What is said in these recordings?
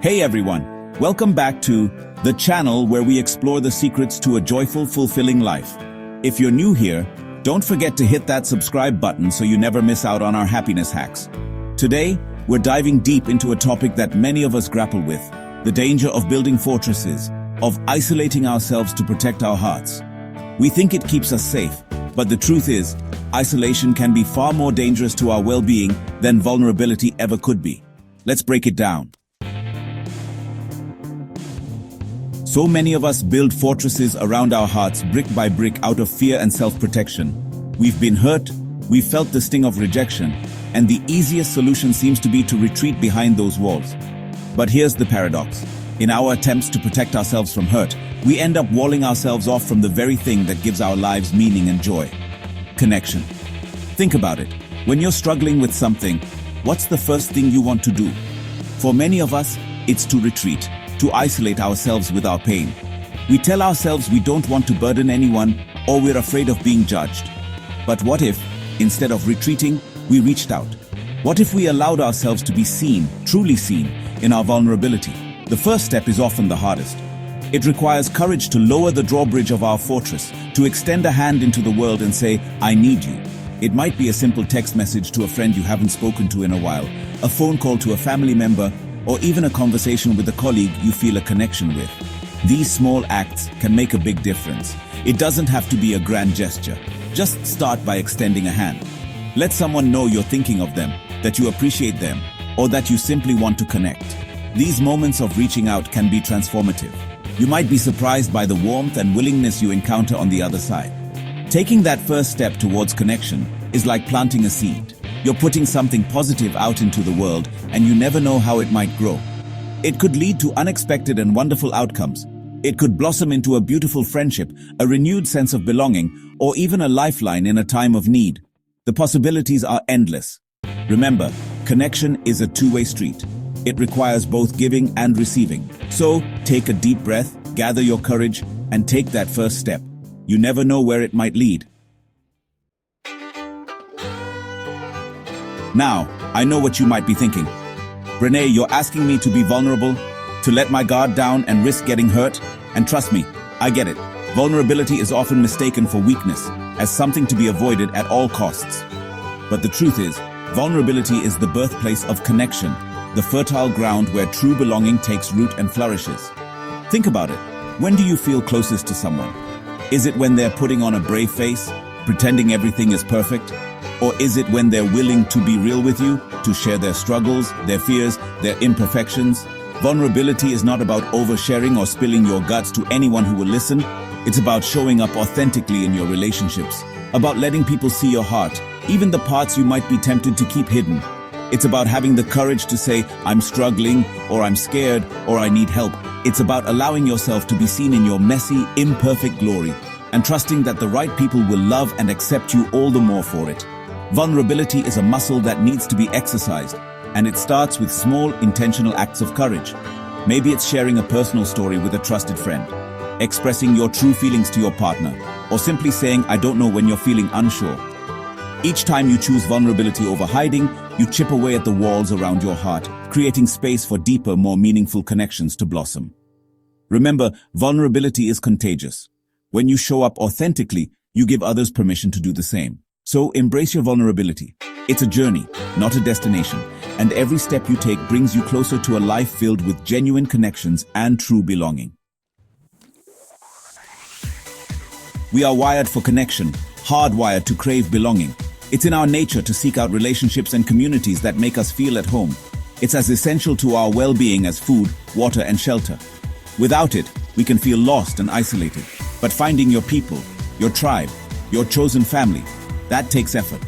Hey everyone, welcome back to the channel where we explore the secrets to a joyful, fulfilling life. If you're new here, don't forget to hit that subscribe button so you never miss out on our happiness hacks. Today, we're diving deep into a topic that many of us grapple with, the danger of building fortresses, of isolating ourselves to protect our hearts. We think it keeps us safe, but the truth is, isolation can be far more dangerous to our well-being than vulnerability ever could be. Let's break it down. So many of us build fortresses around our hearts brick by brick out of fear and self-protection. We've been hurt, we've felt the sting of rejection, and the easiest solution seems to be to retreat behind those walls. But here's the paradox. In our attempts to protect ourselves from hurt, we end up walling ourselves off from the very thing that gives our lives meaning and joy. Connection. Think about it. When you're struggling with something, what's the first thing you want to do? For many of us, it's to retreat, to isolate ourselves with our pain. We tell ourselves we don't want to burden anyone, or we're afraid of being judged. But what if, instead of retreating, we reached out? What if we allowed ourselves to be seen, truly seen, in our vulnerability? The first step is often the hardest. It requires courage to lower the drawbridge of our fortress, to extend a hand into the world and say, I need you. It might be a simple text message to a friend you haven't spoken to in a while, a phone call to a family member, or even a conversation with a colleague you feel a connection with. These small acts can make a big difference. It doesn't have to be a grand gesture. Just start by extending a hand. Let someone know you're thinking of them, that you appreciate them, or that you simply want to connect. These moments of reaching out can be transformative. You might be surprised by the warmth and willingness you encounter on the other side. Taking that first step towards connection is like planting a seed. You're putting something positive out into the world, and you never know how it might grow. It could lead to unexpected and wonderful outcomes. It could blossom into a beautiful friendship, a renewed sense of belonging, or even a lifeline in a time of need. The possibilities are endless. Remember, connection is a two-way street. It requires both giving and receiving. So, take a deep breath, gather your courage, and take that first step. You never know where it might lead. Now, I know what you might be thinking. Renee, you're asking me to be vulnerable, to let my guard down and risk getting hurt? And trust me, I get it. Vulnerability is often mistaken for weakness, as something to be avoided at all costs. But the truth is, vulnerability is the birthplace of connection, the fertile ground where true belonging takes root and flourishes. Think about it. When do you feel closest to someone? Is it when they're putting on a brave face, pretending everything is perfect? Or is it when they're willing to be real with you, to share their struggles, their fears, their imperfections? Vulnerability is not about oversharing or spilling your guts to anyone who will listen. It's about showing up authentically in your relationships, about letting people see your heart, even the parts you might be tempted to keep hidden. It's about having the courage to say, I'm struggling, or I'm scared, or I need help. It's about allowing yourself to be seen in your messy, imperfect glory, and trusting that the right people will love and accept you all the more for it. Vulnerability is a muscle that needs to be exercised, and it starts with small, intentional acts of courage. Maybe it's sharing a personal story with a trusted friend, expressing your true feelings to your partner, or simply saying, I don't know when you're feeling unsure. Each time you choose vulnerability over hiding, you chip away at the walls around your heart, creating space for deeper, more meaningful connections to blossom. Remember, vulnerability is contagious. When you show up authentically, you give others permission to do the same. So embrace your vulnerability. It's a journey, not a destination, and every step you take brings you closer to a life filled with genuine connections and true belonging. We are wired for connection, hardwired to crave belonging. It's in our nature to seek out relationships and communities that make us feel at home. It's as essential to our well-being as food, water, and shelter. Without it, we can feel lost and isolated. But finding your people, your tribe, your chosen family, that takes effort.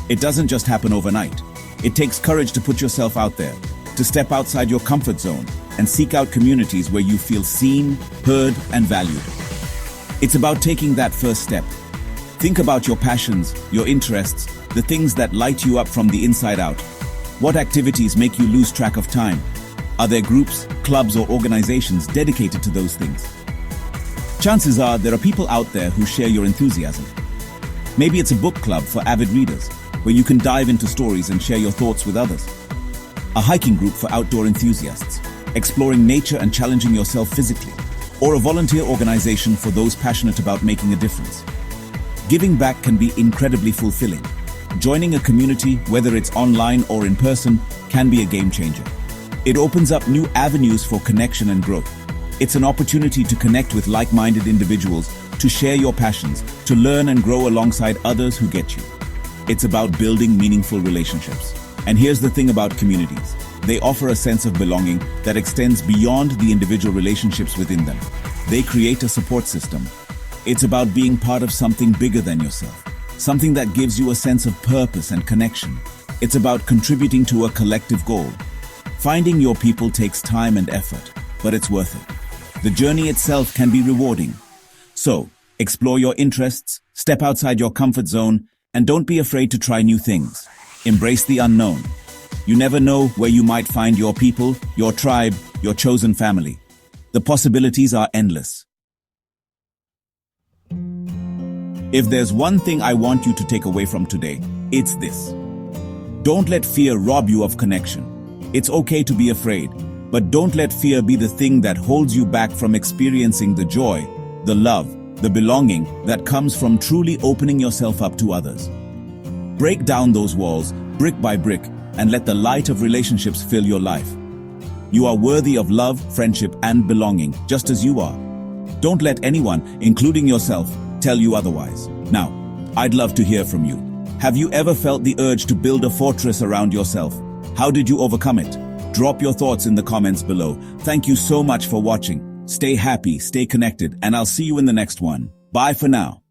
It doesn't just happen overnight. It takes courage to put yourself out there, to step outside your comfort zone, and seek out communities where you feel seen, heard, and valued. It's about taking that first step. Think about your passions, your interests, the things that light you up from the inside out. What activities make you lose track of time? Are there groups, clubs, or organizations dedicated to those things? Chances are there are people out there who share your enthusiasm. Maybe it's a book club for avid readers, where you can dive into stories and share your thoughts with others. A hiking group for outdoor enthusiasts, exploring nature and challenging yourself physically, or a volunteer organization for those passionate about making a difference. Giving back can be incredibly fulfilling. Joining a community, whether it's online or in person, can be a game changer. It opens up new avenues for connection and growth. It's an opportunity to connect with like-minded individuals, to share your passions, to learn and grow alongside others who get you. It's about building meaningful relationships. And here's the thing about communities. They offer a sense of belonging that extends beyond the individual relationships within them. They create a support system. It's about being part of something bigger than yourself, something that gives you a sense of purpose and connection. It's about contributing to a collective goal. Finding your people takes time and effort, but it's worth it. The journey itself can be rewarding. So, explore your interests, step outside your comfort zone, and don't be afraid to try new things. Embrace the unknown. You never know where you might find your people, your tribe, your chosen family. The possibilities are endless. If there's one thing I want you to take away from today, it's this. Don't let fear rob you of connection. It's okay to be afraid, but don't let fear be the thing that holds you back from experiencing the joy, the love, the belonging that comes from truly opening yourself up to others. Break down those walls, brick by brick, and let the light of relationships fill your life. You are worthy of love, friendship, and belonging, just as you are. Don't let anyone, including yourself, tell you otherwise. Now, I'd love to hear from you. Have you ever felt the urge to build a fortress around yourself? How did you overcome it? Drop your thoughts in the comments below. Thank you so much for watching. Stay happy, stay connected, and I'll see you in the next one. Bye for now.